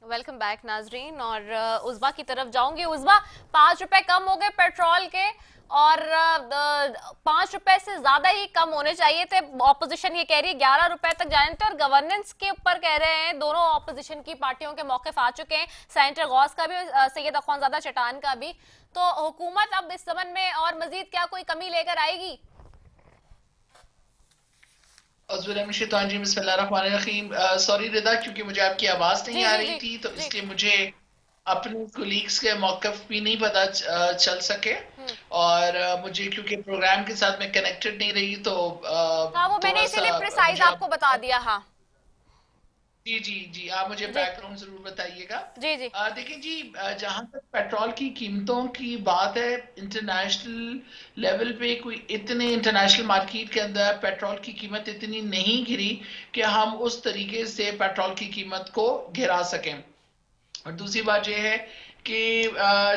Welcome back नाजरीन। और उज़्बा की तरफ जाऊंगी। उज़्बा, 5 रुपए कम हो गए पेट्रोल के, और 5 रुपए से ज्यादा ही कम होने चाहिए थे। ऑपोजिशन ये कह रही है 11 रुपए तक जाने थे, और गवर्नेंस के ऊपर कह रहे हैं दोनों ऑपोजिशन की पार्टियों के मौकिफ आ चुके हैं, सेनेटर गौस का भी, सैयद अख्वानजादा चटान का भी। तो हुकूमत अब इस संबंध में और मजीद क्या कोई कमी लेकर आएगी? सॉरी रिदा, क्योंकि मुझे आपकी आवाज नहीं जी आ जी रही जी थी, तो जी। इसलिए मुझे अपने कोलीग्स के मौकफ भी नहीं पता चल सके। हम्म। और मुझे क्योंकि प्रोग्राम के साथ मैं कनेक्टेड नहीं रही, तो हाँ, वो मैंने थोड़ा सा इसीलिए प्रिसाइज मुझे आपको बता दिया। हाँ। जी जी जी, आप मुझे जी बैकग्राउंड जरूर बताइएगा। जी जी। देखिए जी, जहां तक पेट्रोल की कीमतों की बात है, इंटरनेशनल लेवल पे कोई इतने इंटरनेशनल मार्केट के अंदर पेट्रोल की कीमत इतनी नहीं गिरी कि हम उस तरीके से पेट्रोल की कीमत को गिरा सकें। और दूसरी बात यह है कि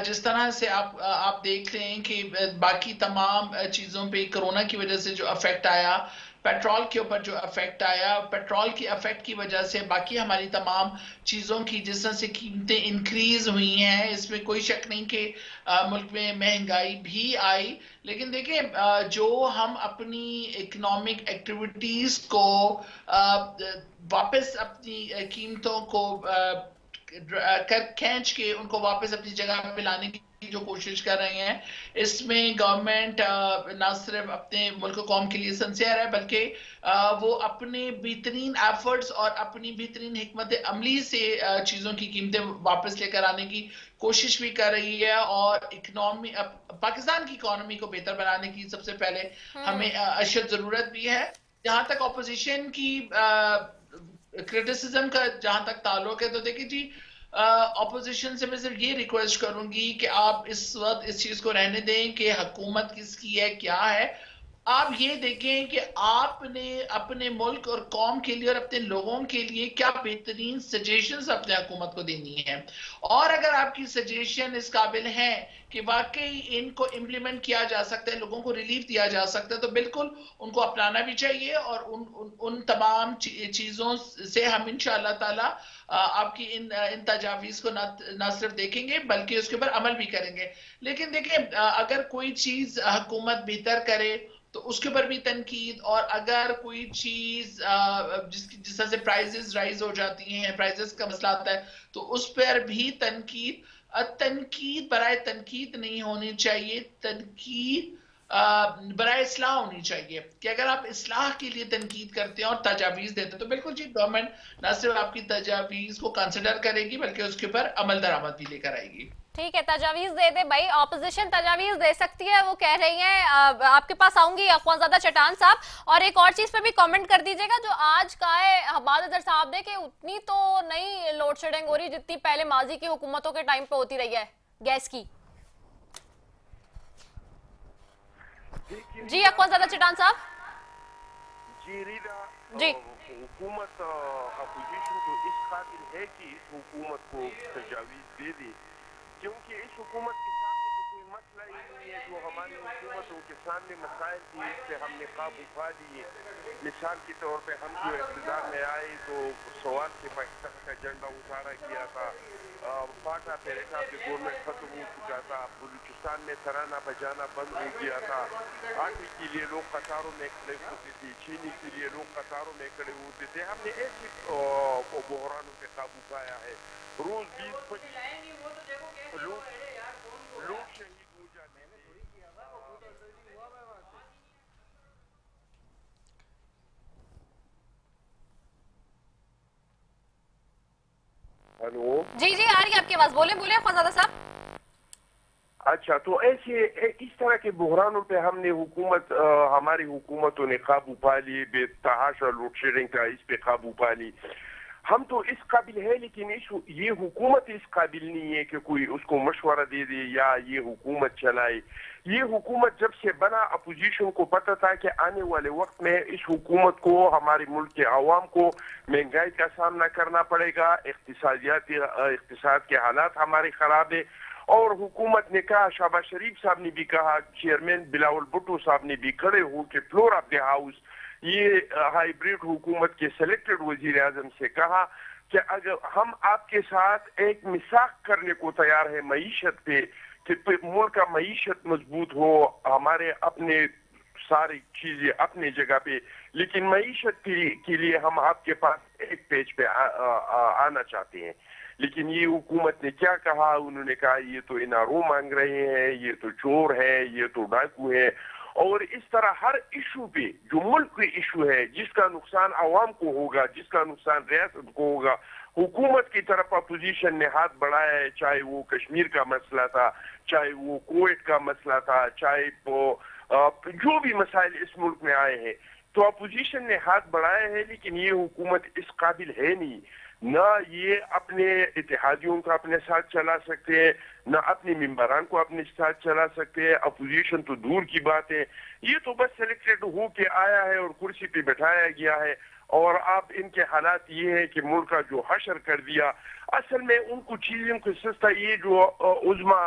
जिस तरह से आप देख रहे हैं कि बाकी तमाम चीज़ों पे कोरोना की वजह से जो अफेक्ट आया, पेट्रोल के ऊपर जो अफेक्ट आया, पेट्रोल की अफेक्ट की वजह से बाकी हमारी तमाम चीज़ों की जिस तरह से कीमतें इंक्रीज हुई हैं, इसमें कोई शक नहीं कि मुल्क में महंगाई भी आई। लेकिन देखिए, जो हम अपनी इकोनॉमिक एक्टिविटीज को वापस अपनी कीमतों को कर खींच के उनको वापस अपनी जगह पे लाने की जो कोशिश कर रहे हैं, इसमें गवर्नमेंट ना सिर्फ अपने मुल्क कौम के लिए सिंसियर है, बल्कि वो अपने बेहतरीन एफर्ट्स और अपनी बेहतरीन हिकमत अमली से चीज़ों की कीमतें वापस लेकर आने की कोशिश भी कर रही है। और इकोनॉमी, पाकिस्तान की इकोनॉमी को बेहतर बनाने की सबसे पहले हमें अशद ज़रूरत भी है। जहां तक अपोजिशन की क्रिटिसिज्म का जहां तक ताल्लुक है, तो देखिए जी, ऑपोजिशन से मैं सिर्फ ये रिक्वेस्ट करूंगी कि आप इस वक्त इस चीज को रहने दें कि हुकूमत किसकी है, क्या है। आप ये देखें कि आपने अपने मुल्क और कौम के लिए और अपने लोगों के लिए क्या बेहतरीन सजेशंस अपने हुकूमत को देनी है। और अगर आपकी सजेशन इस काबिल है कि वाकई इनको इम्प्लीमेंट किया जा सकता है, लोगों को रिलीफ दिया जा सकता है, तो बिल्कुल उनको अपनाना भी चाहिए। और उन तमाम चीज़ों से हम इंशाअल्लाह ताला आपकी इन तजावीज़ को ना सिर्फ देखेंगे बल्कि उसके ऊपर अमल भी करेंगे। लेकिन देखिए, अगर कोई चीज़ हुकूमत बेहतर करे तो उसके ऊपर भी तनकीद, और अगर कोई चीज़ जिस तरह से प्राइजेस राइज हो जाती हैं, प्राइजेस का मसला आता है, तो उस पर भी तनकीद। तनकीद बराए तनकीद नहीं होनी चाहिए, तनकीद बराए इस्लाह होनी चाहिए। कि अगर आप इस्लाह के लिए तनकीद करते हैं और तजावीज़ देते हैं, तो बिल्कुल जी, गवर्नमेंट ना सिर्फ आपकी तजावीज़ को कंसिडर करेगी बल्कि उसके ऊपर अमल दरामद भी लेकर आएगी। ठीक है, तजावीज दे दे भाई, ऑपोजिशन तजावीज दे सकती है। वो कह रही हैं, आपके पास आऊंगी अख्वानजादा चटान साहब। और एक और चीज पे भी कमेंट कर दीजिएगा, जो आज का है हमाद अजहर साहब ने, कि उतनी तो नहीं लोड शेडिंग हो रही जितनी पहले माजी की हुकूमतों के टाइम पे होती रही है गैस की। देखिए जी रीना, अख्वानजादा चटान साहब। जी रीना, जी हुकूमत अपोजिशन तो इस काबिल है कि इस हुकूमत को तजावीज़ दे दे, क्योंकि इस हुकूमत के सामने तो कोई मसला ही नहीं है। जो हमारी हुकूमतों के सामने मसाइल थी, इस पे हमने काबू पा लिए। मिसाल के तौर पे हम जो इक़्तिदार में आए तो सवाल से पाकिस्तान का झंडा उतारा गया था, फाटा पहरेटा पे गवर्नमेंट खत्म हो चुका था, बलूचिस्तान में तराना बजाना बंद हो गया था, आटे के लिए लोग कतारों में खड़े होते थे, चीनी के लिए लोग कतारों में खड़े होते थे। हमने ऐसे बहरानों पे काबू पाया है। रोज 20-25 लोग शहीद हो जाते थे। हेलो। जी जी, आ रही है आपकी आवाज, बोले बोले अख्वानजादा साहब। अच्छा, तो ऐसे इस तरह के बहरानों पे हमने हमारी हुकूमतों ने काबू पा ली, बेतहाशा लोड शेडिंग का इस पे काबू पा ली। हम तो इस काबिल है, लेकिन ये हुकूमत इस काबिल नहीं है कि कोई उसको मशवरा दे दे या ये हुकूमत चलाए। ये हुकूमत जब से बना, अपोजिशन को पता था कि आने वाले वक्त में इस हुकूमत को, हमारे मुल्क के आवाम को महंगाई का सामना करना पड़ेगा, इक़्तिसाद के हालात हमारे खराब है। और हुकूमत ने कहा, शहबाज शरीफ साहब ने भी कहा, चेयरमैन बिलावल भुट्टो साहब ने भी खड़े हो के फ्लोर ऑफ द हाउस ये हाइब्रिड हुकूमत के सिलेक्टेड वजीर आजम से कहा कि अगर हम आपके साथ एक मिसाक करने को तैयार है मईशत पे, कि मुल्क का मईशत मजबूत हो, हमारे अपने सारी चीजें अपनी जगह पे, लेकिन मईशत के लिए हम आपके पास एक पेज पे आना चाहते हैं। लेकिन ये हुकूमत ने क्या कहा, उन्होंने कहा ये तो इनारो मांग रहे हैं, ये तो चोर है, ये तो डाकू है। और इस तरह हर इशू पे जो मुल्क की इशू है, जिसका नुकसान आवाम को होगा, जिसका नुकसान रियासत को होगा, हुकूमत की तरफ अपोजिशन ने हाथ बढ़ाया है। चाहे वो कश्मीर का मसला था, चाहे वो कुवैत का मसला था, चाहे वो जो भी मसाइल इस मुल्क में आए हैं, तो अपोजिशन ने हाथ बढ़ाया है। लेकिन ये हुकूमत इस काबिल है नहीं, ना ये अपने इत्तेहादियों को अपने साथ चला सकते हैं, ना अपने मेंबरान को अपने साथ चला सकते हैं। अपोजिशन तो दूर की बात है, ये तो बस सिलेक्टेड हो के आया है और कुर्सी पे बैठाया गया है। और अब इनके हालात ये है कि मुल्क का जो हशर कर दिया, असल में उनको चीजों की सस्ता ये जो उज़्मा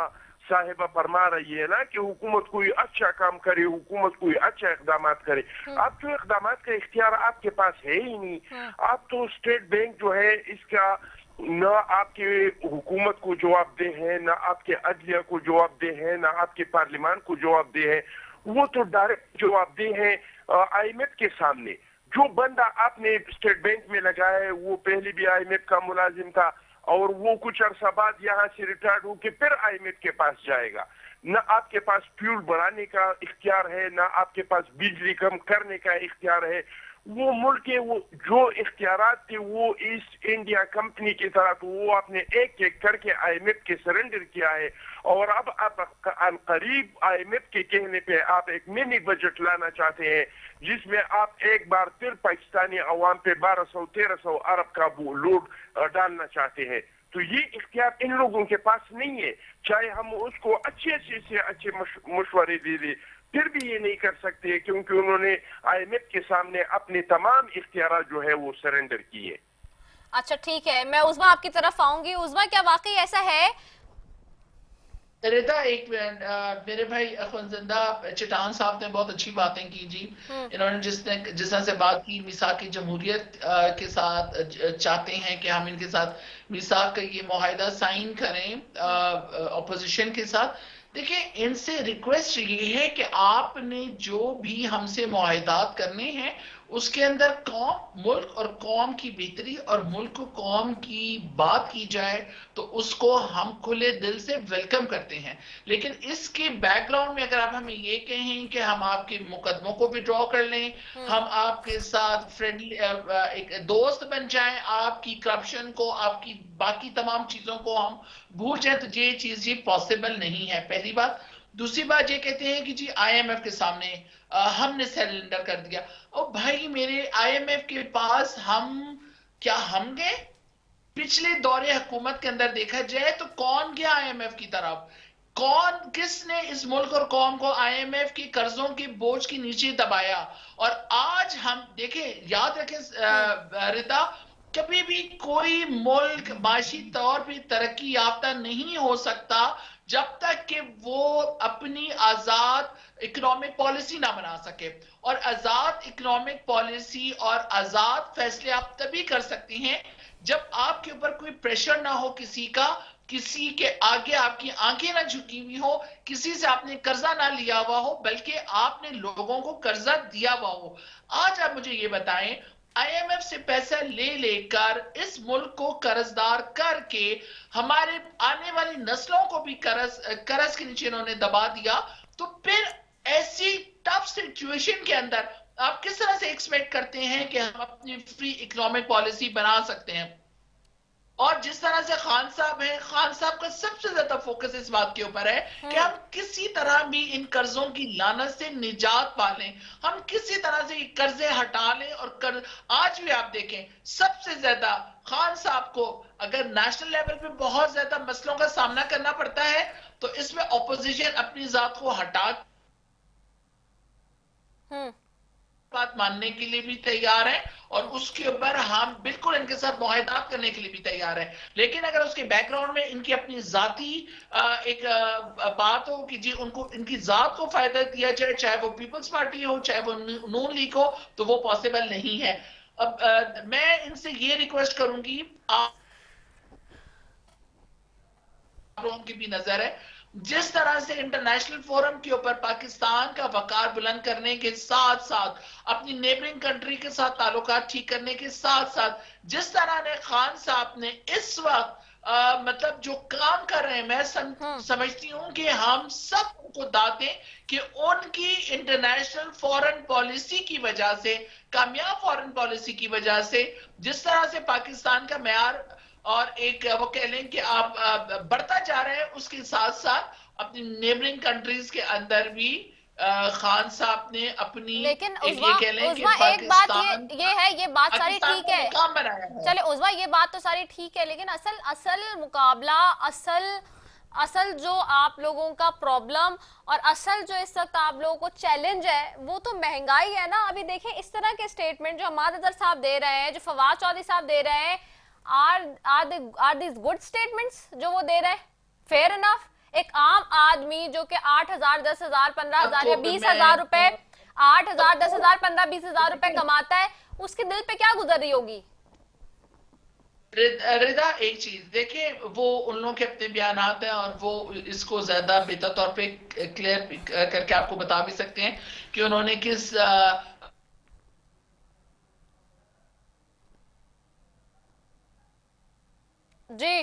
साहिबा फरमा रही है ना कि हुकूमत कोई अच्छा काम करे, हुकूमत कोई अच्छा इकदाम करे। आप तो इकदाम का इख्तियार आपके पास है ही नहीं। आप तो स्टेट बैंक जो है इसका न आपके हुकूमत को जवाबदेह है, न आपके अदलिया को जवाबदेह है, न आपके पार्लियामान को जवाबदेह है। वो तो डायरेक्ट जवाबदेह है IMF के सामने। जो बंदा आपने स्टेट बैंक में लगाया है वो पहले भी IMF का मुलाजिम था, और वो कुछ अरसा बाद यहाँ से रिटायर्ड होकर फिर IMF के पास जाएगा। न आपके पास फ्यूल बढ़ाने का इख्तियार है, न आपके पास बिजली कम करने का इख्तियार है। वो मुल्क के वो जो इख्तियारात थे वो ईस्ट इंडिया कंपनी की तरह, तो वो आपने एक एक करके IMF के सरेंडर किया है। और अब आप करीब IMF के कहने पे आप एक मिनी बजट लाना चाहते हैं, जिसमें आप एक बार फिर पाकिस्तानी अवाम पे 1200-1300 अरब का वो लोड डालना चाहते हैं। तो ये इख्तियार इन लोगों के पास नहीं है। चाहे हम उसको अच्छे से अच्छे मशवरे दे दे, फिर भी ये नहीं कर सकते, क्योंकि उन्होंने IMF के सामने अपने तमाम इख्तियार जो है वो सरेंडर किए। अच्छा ठीक है, मैं उज़्मा आपकी तरफ आऊंगी। उज़्मा, क्या वाकई ऐसा है? रिदा, एक मिनट, मेरे भाई अखुनजिंदा चटान साहब ने बहुत अच्छी बातें की जी। इन्होंने जिस तरह से बात की मिसाक की जमहूरियत के साथ, चाहते हैं कि हम इनके साथ मिसाक का ये मुआहिदा साइन करें अपोजिशन के साथ। देखिए, इनसे रिक्वेस्ट ये है कि आपने जो भी हमसे मुआहिदात करने हैं उसके अंदर कौम, मुल्क और कौम की बेहतरी और मुल्क और कौम की बात की जाए तो उसको हम खुले दिल से वेलकम करते हैं। लेकिन इसके बैकग्राउंड में अगर आप हमें ये कहें कि हम आपके मुकदमों को विड्रॉ कर लें, हम आपके साथ फ्रेंडली एक दोस्त बन जाएं, आपकी करप्शन को, आपकी बाकी तमाम चीजों को हम भूल जाएं, तो ये चीज ये पॉसिबल नहीं है, पहली बात। दूसरी बात ये कहते हैं कि जी IMF के सामने हमने सरेंडर कर दिया। और भाई मेरे, IMF के पास हम गए? पिछले दौरे हुकूमत के अंदर देखा जाए तो कौन गया IMF की तरफ? किसने इस मुल्क और कौम को IMF के कर्जों के बोझ के नीचे दबाया? और आज हम देखें, याद रखें रिता, कभी भी कोई मुल्क माशी तौर पे तरक्की याफ्ता नहीं हो सकता जब तक कि वो अपनी आजाद इकोनॉमिक पॉलिसी ना बना सके। और आजाद इकोनॉमिक पॉलिसी और आजाद फैसले आप तभी कर सकते हैं जब आपके ऊपर कोई प्रेशर ना हो किसी का, किसी के आगे आपकी आंखें ना झुकी हुई हो, किसी से आपने कर्जा ना लिया हुआ हो, बल्कि आपने लोगों को कर्जा दिया हुआ हो। आज आप मुझे ये बताएं, IMF से पैसा ले लेकर इस मुल्क को कर्जदार करके हमारे आने वाली नस्लों को भी कर्ज के नीचे इन्होंने दबा दिया, तो फिर ऐसी टफ सिचुएशन के अंदर आप किस तरह से एक्सपेक्ट करते हैं कि हम अपनी फ्री इकोनॉमिक पॉलिसी बना सकते हैं? और जिस तरह से खान साहब हैं, खान साहब का सबसे ज्यादा फोकस इस बात के ऊपर है कि हम किसी तरह भी इन कर्जों की लानत से निजात पा लें, हम किसी तरह से कर्जे हटा लें। और आज भी आप देखें, सबसे ज्यादा खान साहब को अगर नेशनल लेवल पे बहुत ज्यादा मसलों का सामना करना पड़ता है तो इसमें ऑपोजिशन अपनी जात को हटा बात मानने के लिए भी तैयार है, और उसके ऊपर हम बिल्कुल इनके साथ मुआहिदात करने के लिए भी तैयार है। लेकिन अगर उसके बैकग्राउंड में इनकी अपनी जाती एक बात हो कि जी उनको इनकी जात को फायदा दिया जाए, चाहे वो पीपल्स पार्टी हो, चाहे वो नून लीग हो, तो वो पॉसिबल नहीं है। अब मैं इनसे ये रिक्वेस्ट करूंगी, आप लोगों की भी नजर है, जिस तरह से इंटरनेशनल फोरम के ऊपर पाकिस्तान का वकार बुलंद करने के साथ साथ अपनी नेबरिंग कंट्री के साथ ताल्लुकात ठीक करने के साथ साथ जिस तरह ने खान साहब ने इस वक्त मतलब जो काम कर रहे हैं, मैं समझती हूं कि हम सब उनको दाद दें कि उनकी इंटरनेशनल फॉरेन पॉलिसी की वजह से, कामयाब फॉरेन पॉलिसी की वजह से, जिस तरह से पाकिस्तान का मेयार और एक वो कह लें कि आप बढ़ता जा रहे हैं, उसके साथ साथ अपनी नेबरिंग कंट्रीज के अंदर भी खान साहब ने अपनी लेकिन ये कह लें कि एक बात पाकिस्तान ये है, ये बात सारी ठीक है, मुकाम बनाया है। चले उजवा ये बात तो सारी ठीक है, लेकिन असल मुकाबला, असल जो आप लोगों का प्रॉब्लम और असल जो इस वक्त आप लोगों को चैलेंज है वो तो महंगाई है ना। अभी देखें इस तरह के स्टेटमेंट जो हमाद अजहर साहब दे रहे हैं, जो फवाद चौधरी साहब दे रहे हैं, आर दिस गुड स्टेटमेंट्स जो वो दे रहे हैं? Fair enough. एक आम आदमी जो कि 8,000, 10,000, 15,000 या 20,000 रुपए, 8,000, 10,000, 15, 20,000 रुपए कमाता है, उसके दिल पे क्या गुजर रही होगी? रिदा, एक चीज देखिए, वो उन लोगों के अपने बयान हैं और वो इसको ज्यादा बेहतर तौर पे क्लियर करके आपको बता भी सकते हैं कि उन्होंने किस जी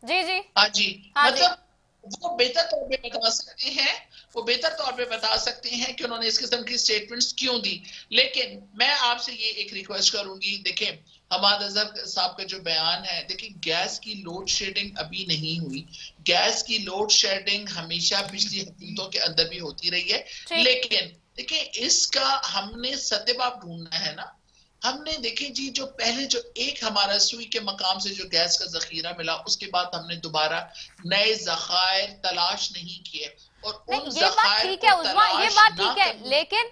जी जी हाँ जी, हाँ मतलब वो बेहतर तौर पे बता सकते हैं, वो बेहतर तौर पे बता सकते हैं कि उन्होंने इस किस्म की स्टेटमेंट्स क्यों दी। लेकिन मैं आपसे ये एक रिक्वेस्ट करूंगी, देखें हमाद अजहर साहब का जो बयान है, देखिए गैस की लोड शेडिंग अभी नहीं हुई, गैस की लोड शेडिंग हमेशा पिछली हुकूमतों के अंदर भी होती रही है, लेकिन देखिए इसका हमने सत्यबाब ढूंढना है ना। हमने देखे जी, जो पहले जो एक हमारा सुई के मकाम से जो गैस का जखीरा मिला, उसके बाद हमने दोबारा नए जखायर तलाश नहीं किए, और उन ये बात ठीक है उस्मा, ये बात ठीक है, लेकिन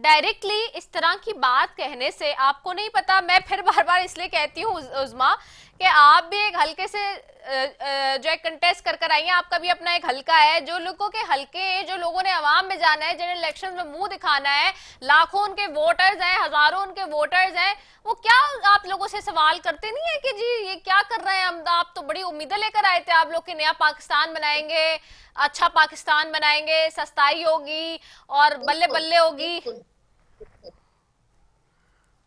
डायरेक्टली इस तरह की बात कहने से आपको नहीं पता, मैं फिर बार बार इसलिए कहती हूँ उस्मा कि आप भी एक हल्के से जो है कंटेस्ट कर आई हैं, आपका भी अपना एक हल्का है, जो लोगों के हल्के हैं, जो लोगों ने अवाम में जाना है, जिन्हें इलेक्शन में मुंह दिखाना है, लाखों उनके वोटर्स हैं, हजारों उनके वोटर्स हैं, वो क्या आप लोगों से सवाल करते नहीं है कि जी ये क्या कर रहे हैं? हम आप तो बड़ी उम्मीदें लेकर आए थे आप लोग कि नया पाकिस्तान बनाएंगे, अच्छा पाकिस्तान बनाएंगे, सस्ताई होगी और बल्ले बल्ले होगी।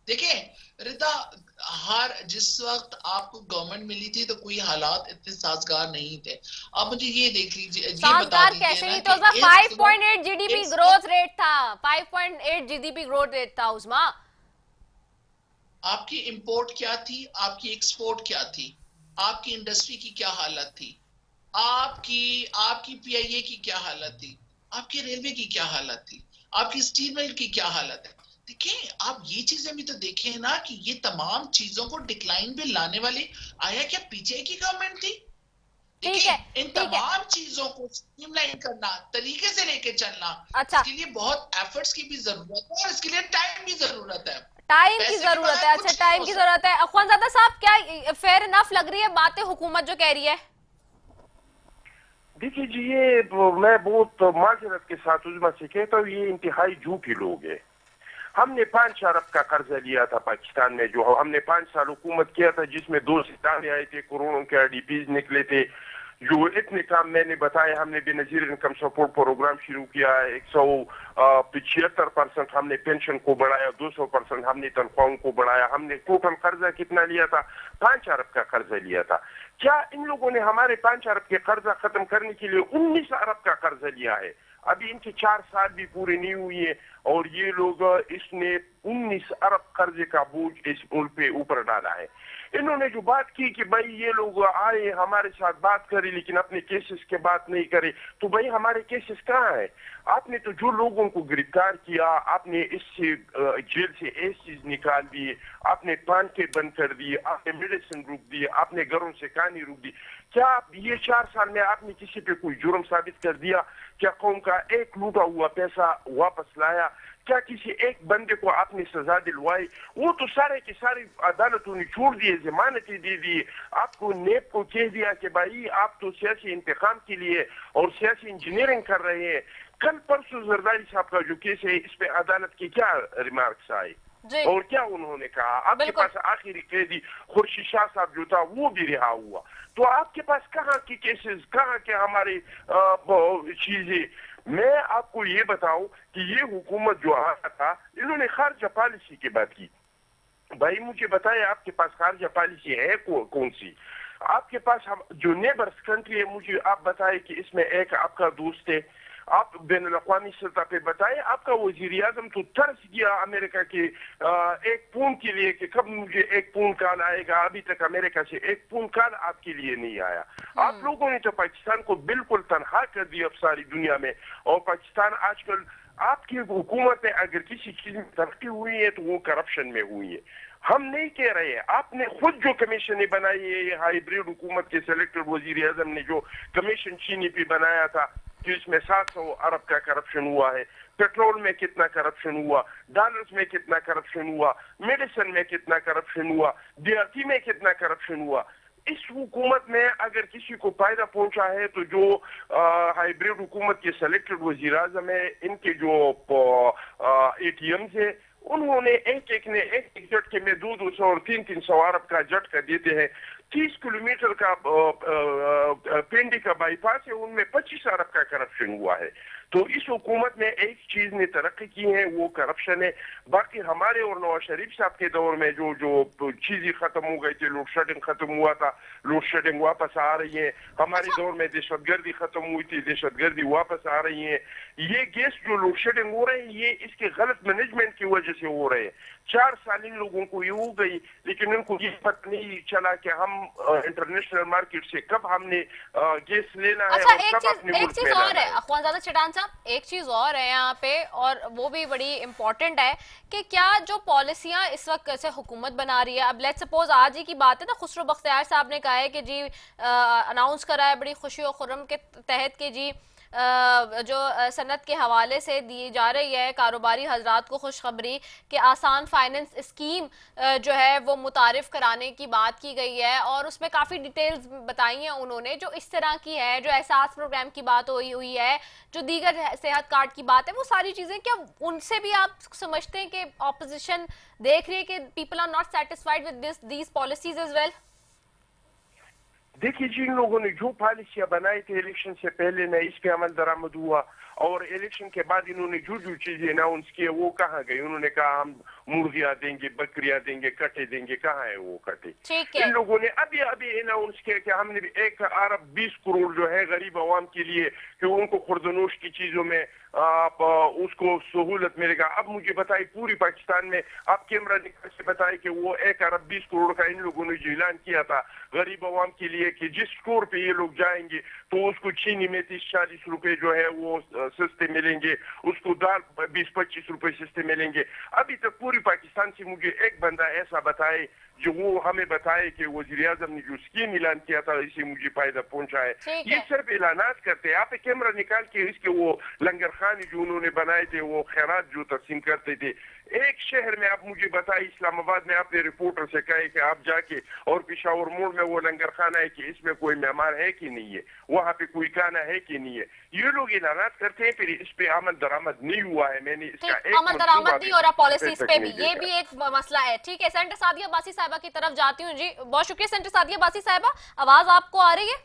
देखिए रिता, हर जिस वक्त आपको गवर्नमेंट मिली थी तो कोई हालात इतने साजगार नहीं थे। आप मुझे ये देख लीजिए, ये बता दीजिए कैसे ना नहीं तो 5.8 जीडीपी ग्रोथ रेट था, 5.8 जीडीपी ग्रोथ रेट था उस्मा। आपकी इंपोर्ट क्या थी, आपकी एक्सपोर्ट क्या थी, आपकी इंडस्ट्री की क्या हालत थी, आपकी पीआईए की क्या हालत थी, आपकी रेलवे की क्या हालत थी, आपकी स्टील मिल की क्या हालत है। देखिए आप ये चीजें भी तो देखें ना कि ये तमाम चीजों को डिक्लाइन पे लाने वाली आया क्या पीछे की गवर्नमेंट थी। देखिए इन तमाम चीजों को स्ट्रीमलाइन करना, तरीके से लेके चलना, अच्छा, इसके लिए बहुत एफर्ट्स की भी जरूरत है और इसके लिए टाइम की जरूरत है। टाइम की जरूरत है, अच्छा टाइम की जरूरत है। अख्वानजादा साहब, क्या फेयर इनफ लग रही है बातें हुकूमत जो कह रही है? देखिए जी, ये मैं बहुत माजरत के साथ उजमा से कहता हूँ, ये इंतहाई झूठे लोग हैं। हमने 5 अरब का कर्जा लिया था पाकिस्तान में, जो हमने 5 साल हुकूमत किया था, जिसमें 2 सितारे आए थे, करोड़ों के आईडीपीज निकले थे, जो इतने काम मैंने बताया। हमने बेनजीर इनकम सपोर्ट प्रोग्राम शुरू किया, 175% हमने पेंशन को बढ़ाया, 200% हमने तनख्वाहों को बढ़ाया। हमने टोटल कर्जा कितना लिया था? 5 अरब का कर्जा लिया था। क्या इन लोगों ने हमारे 5 अरब के कर्जा खत्म करने के लिए 19 अरब का कर्जा लिया है? अभी इनके 4 साल भी पूरे नहीं हुए हैं और ये लोग इसने 19 अरब कर्जे का बोझ इस मुल्क पे ऊपर डाला है। इन्होंने जो बात की कि भाई ये लोग आए हमारे साथ बात करे लेकिन अपने केसेस के बात नहीं करे, तो भाई हमारे केसेस कहाँ है? आपने तो जो लोगों को गिरफ्तार किया, आपने इससे जेल से एसीज निकाल दिए, आपने पान के बंद कर दिए, आपने मेडिसिन रोक दिए, आपने घरों से कहानी रोक दी। क्या ये 4 साल में आपने किसी पे कोई जुर्म साबित कर दिया? क्या कौम का एक लूटा हुआ पैसा वापस लाया? क्या किसी एक बंदे को आपने सजा दिलवाई? वो तो सारे के सारे अदालतों ने छोड़ दिए, जमानतें दे दी। आपको नेब को कह दिया कि भाई आप तो सियासी इंतकाम के लिए और सियासी इंजीनियरिंग कर रहे हैं। कल परसों जरदारी साहब का जो केस है, इस पे अदालत के क्या रिमार्क्स आए? जी। और क्या उन्होंने कहा? आपके बिल्कुल। पास आखिरी कैदी खुर्शीद शाह साहब जो था वो भी रिहा हुआ। तो आपके पास कहाँ की केसेस, कहाँ के हमारी चीजें? मैं आपको ये बताऊं कि ये हुकूमत जो आया था, इन्होंने खारजा पॉलिसी की बात की। भाई मुझे बताए आपके पास खारजा पॉलिसी है कौन सी? आपके पास हम जो नेबर्स कंट्री है, मुझे आप बताए कि इसमें एक आपका दोस्त है, आप बैन अवी सतह पे बताए आपका वजीर आजम तो तरस गया अमेरिका के एक पून के लिए कि कब मुझे एक पून काल आएगा। अभी तक अमेरिका से एक पून काल आपके लिए नहीं आया। आप लोगों ने तो पाकिस्तान को बिल्कुल तनहा कर दिया अब सारी दुनिया में। और पाकिस्तान आजकल आपकी हुकूमत में अगर किसी चीज में तरक्की हुई है तो वो करप्शन में हुई है। हम नहीं कह रहे हैं, आपने खुद जो कमीशन बनाई है, ये हाइब्रिड हुकूमत के सिलेक्टेड वजीर आजम ने जो कमीशन चीनी पे बनाया था कि इसमें 700 अरब का करप्शन हुआ है, पेट्रोल में कितना करप्शन हुआ, डॉलर्स में कितना करप्शन हुआ, मेडिसिन में कितना करप्शन हुआ, DRT में कितना करप्शन हुआ। इस हुकूमत में अगर किसी को फायदा पहुंचा है तो जो हाइब्रिड हुकूमत के सिलेक्टेड वजीर आजम है, इनके जो ATMs है, उन्होंने एक एक झटके में 200 और 300 अरब का झटका देते हैं। 30 किलोमीटर का पिंडी का बाईपास है, उनमें 25 अरब का करप्शन हुआ है। तो इस हुकूमत में एक चीज ने तरक्की की है, वो करप्शन है। बाकी हमारे और नवाज शरीफ साहब के दौर में जो चीजें खत्म हो गई थी, लोड शेडिंग खत्म हुआ था, लोड शेडिंग वापस आ रही है। हमारे दौर में दहशतगर्दी खत्म हुई थी, दहशतगर्दी वापस आ रही है। ये गैस जो लोड शेडिंग हो रही है, ये इसके गलत मैनेजमेंट की वजह से हो रहे हैं। 4 साल इन लोगों को ये हो गई, लेकिन उनको ये पता नहीं चला कि हम इंटरनेशनल मार्केट से कब हमने गैस लेना है अच्छा, और कब अपने एक मुल्क चीज में और लाना है है। अख्वानजादा चिटान साहब, एक चीज और है यहाँ पे, और वो भी बड़ी इंपॉर्टेंट है कि क्या जो पॉलिसियां इस वक्त कैसे हुकूमत बना रही है। अब लेट्स सपोज आज ही की बात है ना, खुसरो बख्तियार साहब ने कहा है कि जी अनाउंस करा है बड़ी खुशी और खुर्रम के तहत कि जी जो सनत के हवाले से दी जा रही है कारोबारी हजरात को खुशखबरी कि आसान फाइनेंस स्कीम जो है वो मुतारिफ कराने की बात की गई है, और उसमें काफ़ी डिटेल्स बताई हैं उन्होंने जो इस तरह की है, जो एहसास प्रोग्राम की बात हुई है, जो दीगर सेहत कार्ड की बात है, वो सारी चीज़ें क्या उनसे भी आप समझते हैं कि ऑपोजिशन देख रही है कि people are not satisfied with these policies as well? देखिए जी, इन लोगों ने जो पॉलिसियां बनाई थी इलेक्शन से पहले न इस पे अमल दरामद हुआ, और इलेक्शन के बाद इन्होंने जो चीजें अनाउंस की वो कहाँ गई? उन्होंने कहा हम मुर्गियां देंगे, बकरियां देंगे, कटे देंगे। कहाँ है वो कटे? ठीक है। इन लोगों ने अभी अनाउंस किया कि हमने 1 अरब 20 करोड़ जो है गरीब आवाम के लिए कि उनको खुर्दनोश की चीजों में आप उसको सहूलत मिलेगा। अब मुझे बताइए पूरी पाकिस्तान में आप कैमरा निकाल के बताए कि वो 1 अरब 20 करोड़ का इन लोगों ने जो ऐलान किया था गरीब आवाम के लिए कि जिस स्टोर पे ये लोग जाएंगे तो उसको चीनी में 30-40 रुपए जो है वो सस्ते मिलेंगे, उसको दाल 20-25 रुपए सस्ते मिलेंगे। अभी तक पूरी पाकिस्तान से मुझे एक बंदा ऐसा बताए जो वो हमें बताए कि वजीर आजम ने जो स्कीम ऐलान किया था इससे मुझे फायदा पहुंचा है। ये सिर्फ ऐलानात करते हैं। आप कैमरा निकाल के इसके वो लंगर खाने जो उन्होंने बनाए थे, वो खैरात जो तकसीम करते थे, एक शहर में आप मुझे बताइए, इस्लामाबाद में आपने रिपोर्टर से कहे कि आप जाके और पेशावर मोड़ में वो लंगर खाना है कि इसमें कोई मेहमान है कि नहीं है, वहां पे कोई खाना है कि नहीं है। ये लोग ऐलानात करते हैं, फिर इस पे अमल दरामद नहीं हुआ है। मैंने इसका एक अमल दरामद नहीं हो रहा पॉलिसीज पे भी, ये भी एक मसला है। ठीक है, सेंटर सादिया बासी साहिबा की तरफ जाती हूँ जी। बहुत शुक्रिया सेंटर सादिया बासी साहिबा, आवाज आपको आ रही है?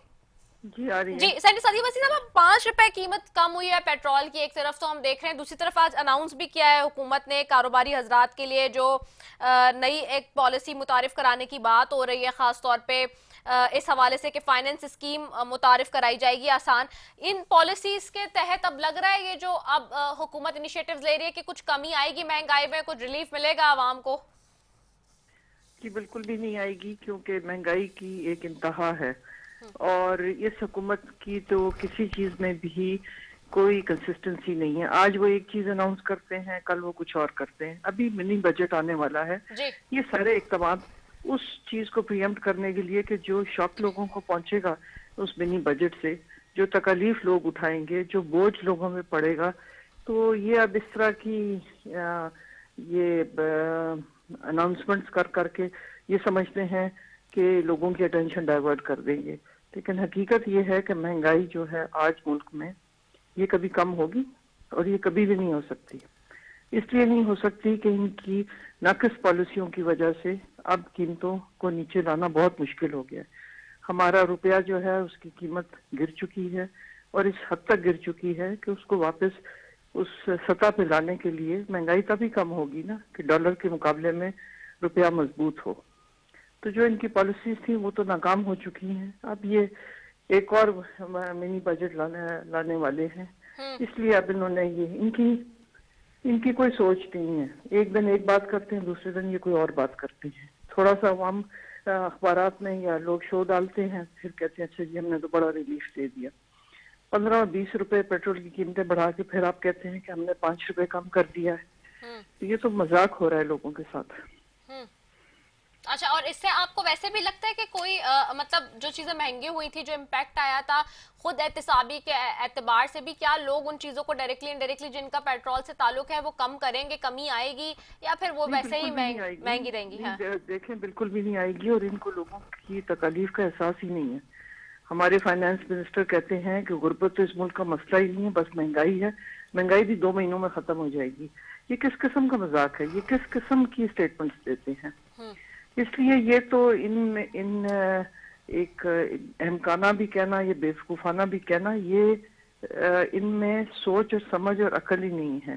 जी आ रही है। जी सेंटर सादिया बासी साहिबा, 5 रुपए कीमत कम हुई है पेट्रोल की, एक तरफ तो हम देख रहे हैं, दूसरी तरफ आज अनाउंस भी किया है हुकूमत ने कारोबारी हजरात के लिए जो नई एक पॉलिसी मुतारिफ कराने की बात हो रही है, खास तौर पे इस हवाले से कि फाइनेंस स्कीम मुतारिफ कराई जाएगी आसान। इन पॉलिसीज के तहत अब लग रहा है ये जो अब हुकूमत इनिशिएटिव्स ले रही है कि कुछ कमी आएगी महंगाई में, कुछ रिलीफ मिलेगा आवाम को? जी बिल्कुल भी नहीं आएगी, क्योंकि महंगाई की एक इंतहा है और इस हुकूमत की तो किसी चीज में भी कोई कंसिस्टेंसी नहीं है। आज वो एक चीज अनाउंस करते हैं, कल वो कुछ और करते हैं। अभी मिनी बजट आने वाला है, ये सारे इक़दाम उस चीज को प्रीएम्प्ट करने के लिए कि जो शॉक लोगों को पहुंचेगा उस मिनी बजट से, जो तकलीफ लोग उठाएंगे, जो बोझ लोगों में पड़ेगा, तो ये अब इस तरह की ये अनाउंसमेंट्स कर करके ये समझते हैं कि लोगों की अटेंशन डाइवर्ट कर देंगे। लेकिन हकीकत ये है कि महंगाई जो है आज मुल्क में ये कभी कम होगी और ये कभी भी नहीं हो सकती। इसलिए नहीं हो सकती कि इनकी नाकिस पॉलिसियों की वजह से अब कीमतों को नीचे लाना बहुत मुश्किल हो गया है। हमारा रुपया जो है उसकी कीमत गिर चुकी है और इस हद तक गिर चुकी है कि उसको वापस उस सतह पे लाने के लिए महंगाई तभी कम होगी ना कि डॉलर के मुकाबले में रुपया मजबूत हो। तो जो इनकी पॉलिसीज थी वो तो नाकाम हो चुकी हैं। अब ये एक और मिनी बजट लाने वाले हैं, इसलिए अब इन्होंने ये इनकी कोई सोच नहीं है। एक दिन एक बात करते हैं, दूसरे दिन ये कोई और बात करते हैं। थोड़ा सा हम अखबारात में या लोग शो डालते हैं, फिर कहते हैं अच्छा जी हमने तो बड़ा रिलीफ दे दिया। 15 और 20 रुपए पेट्रोल की कीमतें बढ़ा के फिर आप कहते हैं कि हमने 5 रुपए कम कर दिया है। तो ये तो मजाक हो रहा है लोगों के साथ। अच्छा, और इससे आपको वैसे भी लगता है कि कोई मतलब जो चीजें महंगी हुई थी, जो इम्पैक्ट आया था खुद एहतिसाबी के एतबार से भी, क्या लोग उन चीजों को डायरेक्टली इनडायरेक्टली जिनका पेट्रोल से ताल्लुक है वो कम करेंगे, कमी आएगी, या फिर वो वैसे ही महंगी रहेंगी? हाँ। देखें, बिल्कुल भी नहीं आएगी और इनको लोगों की तकलीफ का एहसास ही नहीं है। हमारे फाइनेंस मिनिस्टर कहते हैं कि गुर्बत तो इस मुल्क का मसला ही नहीं है, बस महंगाई है, महंगाई भी 2 महीनों में खत्म हो जाएगी। ये किस किस्म का मजाक है? ये किस किस्म की स्टेटमेंट्स देते हैं? इसलिए ये तो इन एक अहमकाना भी कहना, ये बेवकूफाना भी कहना, ये इनमें सोच और समझ और अकल ही नहीं है।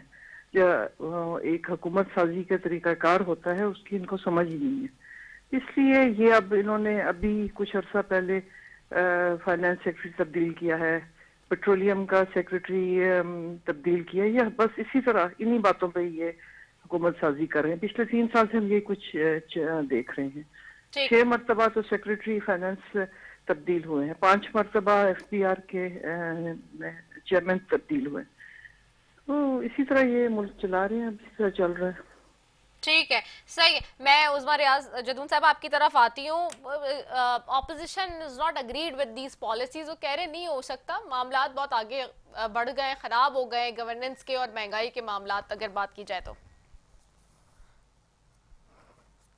जो एक हुकूमत साजी का तरीकाकार होता है उसकी इनको समझ ही नहीं है। इसलिए ये अब इन्होंने अभी कुछ अर्सा पहले फाइनेंस सेक्रेटरी तब्दील किया है, पेट्रोलियम का सेक्रेटरी तब्दील किया है। यह बस इसी तरह इन्हीं बातों पे ये हुकूमत साजी कर रहे हैं। पिछले 3 साल से हम ये कुछ देख रहे हैं। 6 मरतबा तो सेक्रेटरी फाइनेंस तब्दील हुए हैं, 5 मरतबा FBR के चेयरमैन तब्दील हुए। तो इसी तरह ये मुल्क चला रहे हैं, इसी तरह चल रहा है। ठीक है, सही है। मैं उस्मा रियाज जदून साहब आपकी तरफ आती हूँ। Opposition is not agreed with these policies. वो कह रहे नहीं हो सकता, मामला बहुत आगे बढ़ गए, खराब हो गए गवर्नेंस के और महंगाई के मामला अगर बात की जाए तो।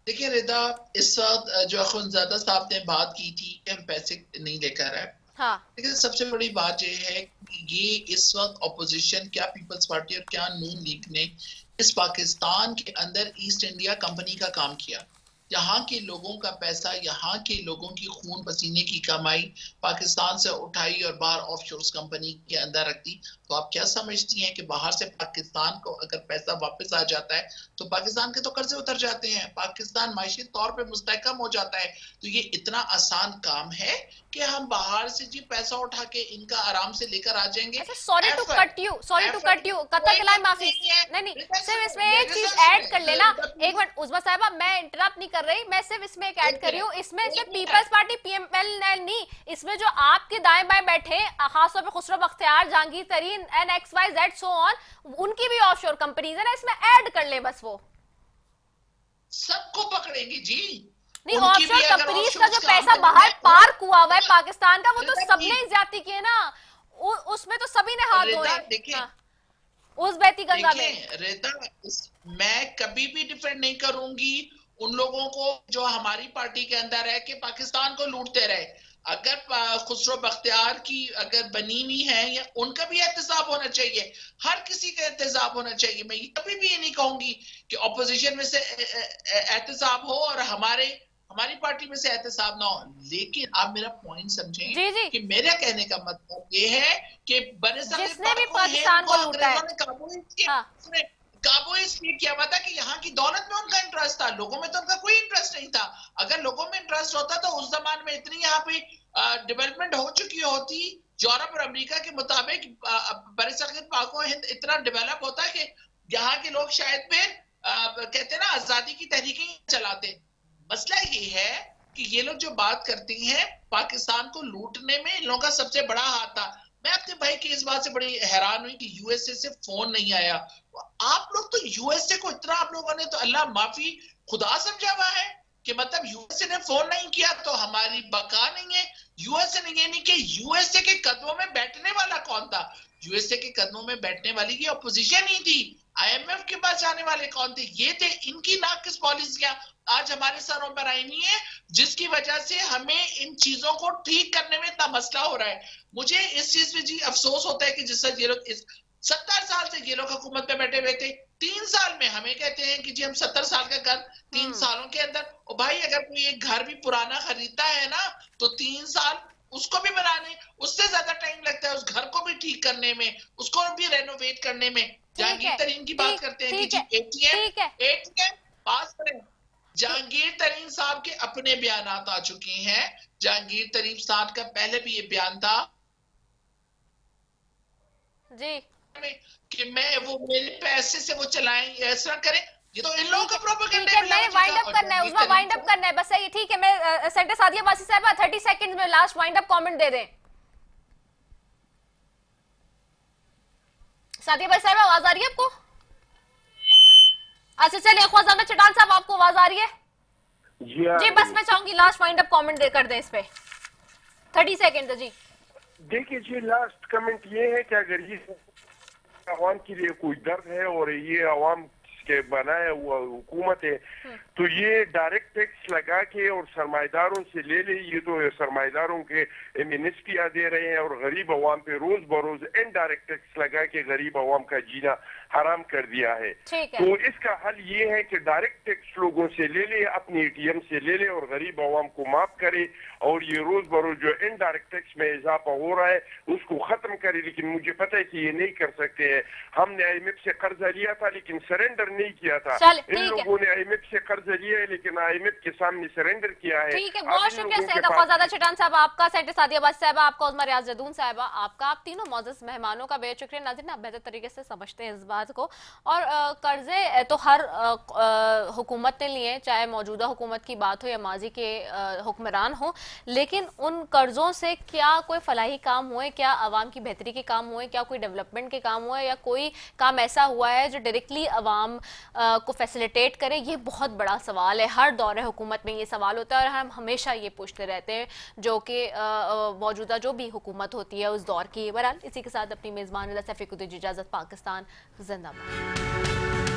देखिए रिदा, इस वक्त जो अखुनज़ादा साहब ने बात की थी कि हम पैसे नहीं लेकर आए, हाँ। लेकिन सबसे बड़ी बात यह है कि ये इस वक्त अपोजिशन, क्या पीपल्स पार्टी और क्या नून लीग ने इस पाकिस्तान के अंदर ईस्ट इंडिया कंपनी का काम किया। यहाँ के लोगों का पैसा, यहाँ के लोगों की खून पसीने की कमाई पाकिस्तान से उठाई और बाहर ऑफशोर्स कंपनी के अंदर रख दी। तो आप क्या समझती हैं कि बाहर से पाकिस्तान को अगर पैसा वापस आ जाता है तो पाकिस्तान के तो कर्जे उतर जाते हैं, पाकिस्तान माशी तौर पे मुस्तहकम हो जाता है। तो ये इतना आसान काम है कि हम बाहर से जी पैसा उठा के इनका आराम से लेकर आ जाएंगे। सॉरी टू कट यू, कतई माफी। नहीं, सिर्फ इसमें एक चीज ऐड कर लेना। एक मिनट उस्मा साहिबा, मैं इंटरप्ट नहीं कर रही, मैं सिर्फ इसमें एक ऐड कर रही हूँ। इसमें सिर्फ पीपल्स पार्टी PML नहीं, इसमें जो आपके दाएं बाएं बैठे खासतौर पे खुसरो बख्तियार, जहांगीर तरीन एंड XYZ सो ऑन, उनकी भी ऑफशोर कंपनीज है ना, इसमें ऐड कर ले बस। वो सबको पकड़ेंगे जी। नहीं, ऑफशोर कंपनीज का जो पैसा बाहर पार्क हुआ है पाकिस्तान का, वो तो सबने ज्यादा किए ना, उसमें तो सभी ने हाथ धोए। देखिए उस बहती गंगा में रेता, मैं कभी भी डिफेंड नहीं करूंगी उन लोगों को जो हमारी पार्टी के अंदर है कि पाकिस्तान को लूटते रहे। अगर खुसरो बख्तियार की अगर बनी हुई है, या उनका भी एहतसाब होना चाहिए, हर किसी का एहतसाब होना चाहिए। मैं कभी भी ये नहीं कहूंगी कि ऑपोजिशन में से एहतसाब हो और हमारी पार्टी में से एहतसाब ना हो। लेकिन आप मेरा पॉइंट समझें कि मेरा कहने का मतलब ये है कि जिसने भी पाकिस्तान को लूटा है, काबू इसलिए किया हुआ था कि यहाँ की दौलत में उनका इंटरेस्ट था, लोगों में तो उनका कोई इंटरेस्ट नहीं था। अगर लोगों में इंटरेस्ट होता तो उस जमाने में इतनी यहाँ पे डेवलपमेंट हो चुकी होती, यूरोप और अमेरिका के मुताबिक बरसगीर पाक व हिंद इतना डेवलप होता है कि यहाँ के लोग शायद फिर कहते ना आजादी की तहरीकें चलाते। मसला ये है कि ये लोग जो बात करती हैं पाकिस्तान को लूटने में इन लोगों का सबसे बड़ा हाथ था। मैं अपने भाई की इस बात से बड़ी हैरान हुई कि यूएसए से फोन नहीं आया। आप लोग तो यूएसए को इतना, आप लोगों ने तो अल्लाह माफी खुदा समझा हुआ है कि मतलब यूएसए ने फोन नहीं किया तो हमारी बका नहीं है। यूएसए ने, ये नहीं कि यूएसए के कदमों में बैठने वाला कौन था? यूएसए के कदमों में बैठने वाली की अपोजिशन ही थी। IMF के पास जाने वाले कौन थे? ये थे। इनकी नाकिस पॉलिसियां आज हमारे सरों पर आई नहीं है, जिसकी वजह से हमें इन चीजों को ठीक करने में इतना मसला हो रहा है। मुझे इस चीज पे जी अफसोस होता है कि जिस ये लोग 70 साल से ये लोग हुकूमत पे बैठे हुए थे, 3 साल में हमें कहते हैं कि जी हम 70 साल का घर 3 सालों के अंदर। और भाई अगर कोई एक घर भी पुराना खरीदता है ना तो 3 साल उसको भी बनाने, उससे ज्यादा टाइम लगता है उस घर को भी ठीक करने में, उसको भी रेनोवेट करने में। जहांगीर तरीन की बात करते हैं कि जी एटीएम पास करें। जहांगीर तरीन साहब के अपने बयानात आ चुके हैं। जहांगीर तरीन साहब का पहले भी ये बयान था जी कि मैं वो मेरे पैसे से वो चलाएं, ऐसा करें। ये तो इन लोगों का प्रोपेगेंडा है। मैंने वाइंड अप करना है, उसमें वाइंड अप करना है बस, सही ठीक है। मैं सेंटर सादिया बासी साहब 30 सेकंड में लास्ट वाइंड अप कमेंट दे दें। सादिया बासी साहब आवाज आ रही है आपको? अच्छा चलिए, ख्वाजा चटान साहब आपको आवाज आ रही है? जी बस मैं चाहूंगी लास्ट वाइंड अप कमेंट कर दें इस पे, 30 सेकंड जी। देखिए जी, लास्ट कमेंट ये है कि अगर ये आवाम के लिए कोई दर्द है और ये आवाम के बनाया हुआ हुकूमत है तो ये डायरेक्ट टैक्स लगा के और सरमाएदारों से ले ले। ये तो सरमाएदारों के एमिनिस्टियां दे रहे हैं और गरीब आवाम पे रोज बरोज इनडायरेक्ट टैक्स लगा के गरीब आवाम का जीना हराम कर दिया है। तो इसका हल ये है कि डायरेक्ट टैक्स लोगों से ले ले, अपने एटीएम से ले ले और गरीब आवाम को माफ करे और ये रोज बरोज जो इनडायरेक्ट टैक्स में इजाफा हो रहा है उसको खत्म करे। लेकिन मुझे पता है कि ये नहीं कर सकते हैं। हमने IMF से कर्जा लिया था लेकिन सरेंडर नहीं किया था। इन लोगों ने IMF से कर्जा लिया है लेकिन IMF के सामने सरेंडर किया है। ठीक है, बहुत शुक्रिया ख्वाजा चटान साहब आपका, सेंटर सादिया बासी साहब आपका, उस्मा रियाज जदून साहबा आपका, आप तीनों मौजूद मेहमानों का बेहद शुक्रिया। नाज़रीन, आप बेहतर तरीके से समझते हैं इस बात को। और कर्जे तो हर हुकूमत ने लिए, चाहे मौजूदा हुकूमत की बात हो या माजी के हुक्मरान हो, लेकिन उन कर्जों से क्या कोई फलाही काम हुए, क्या आवाम की बेहतरी के काम हुए, क्या कोई डेवलपमेंट के काम हुए, या कोई काम ऐसा हुआ है जो डायरेक्टली आवाम को फैसिलिटेट करे? ये बहुत बड़ा सवाल है। हर दौरे हुकूमत में ये सवाल होता है और हम हमेशा ये पूछते रहते हैं, जो कि मौजूदा जो भी हुकूमत होती है उस दौर की। बहरहाल इसी के साथ अपनी मेज़बान सैफी को दीजिए इजाज़त। पाकिस्तान जिंदाबाद।